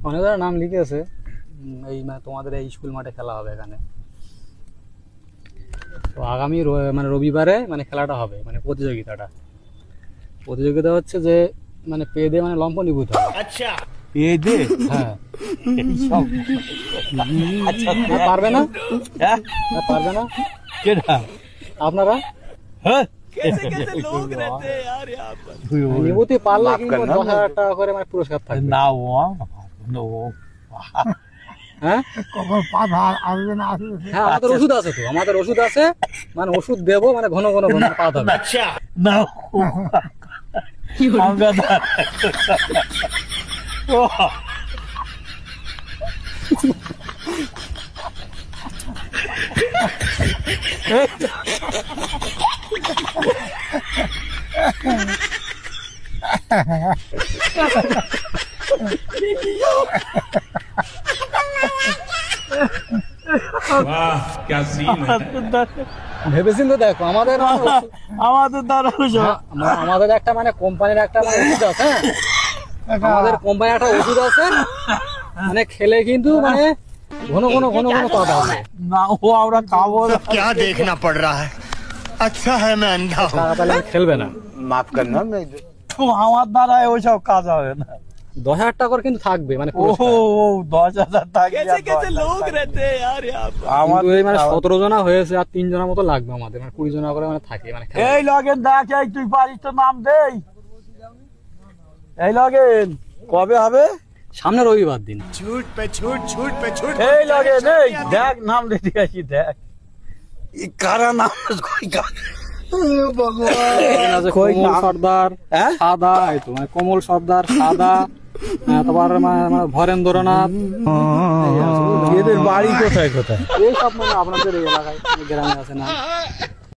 অনেক ধরনের নাম লিখেছে। এই মানে তোমাদের এই স্কুল মাঠে খেলা হবে এখানে। তো আগামী মানে রবিবারে মানে খেলাটা হবে, মানে প্রতিযোগিতা হচ্ছে যে মানে পেয়ে দিয়ে মানে লম্ফ নিভূত হবে। আচ্ছা পেয়ে দে, হ্যাঁ পারবে না, পারবে না আপনারা। নিভূতি পারলে কিন্তু 10,000 টাকা করে মানে পুরস্কার থাকবে। হ্যাঁ হ্যাঁ, আমাদের ওষুধ আছে তো, আমাদের ওষুধ আছে, মানে ওষুধ দেবো, মানে ঘন ঘন ঘন পাওয়া যাবে। আচ্ছা ভেবেছেন তো, দেখো আমাদের আমাদের একটা মানে কোম্পানির একটা মানে ওষুধ আছে, আমাদের কোম্পানির একটা ওষুধ আছে, মানে খেলে কিন্তু মানে ঘন ঘন ঘন ঘন পাওয়া যাবে না। ও আমরা খাবো क्या देखना पड़ रहा है। अच्छा है मैं अंधा हूँ। তাহলে খেলবে না। माफ करना मैं আমার দ্বারা ওইসব কাজ হবে না। 10,000 টাকা করে কিন্তু থাকবে মানে ও 10,000 টাকা लोग रहते हैं यार यहाँ पर। আমার মানে 17 জনা হয়েছে, আর 3 জনের মতো লাগবে আমাদের, মানে 20 জনা করে মানে থাকে মানে খেলা। এই লগেন দেখ, এই তুই পারিস তো নাম দেই। এই লগেন কবে হবে? সামনে রবিবার দিন। छूट पे छूट छूट पे छूट। এই লগেন এই দেখ নাম দিতে আসি, দেখ কারা নাম কই কমল সর্দার সাদা, এই তো মানে কমল সর্দার সাদা, তারপর মানে ভরেন্দ্রনাথ। এদের বাড়ি কোথায় কোথায়? এই সব মানে আপনাদের এই এলাকায় গ্রামে আছে না।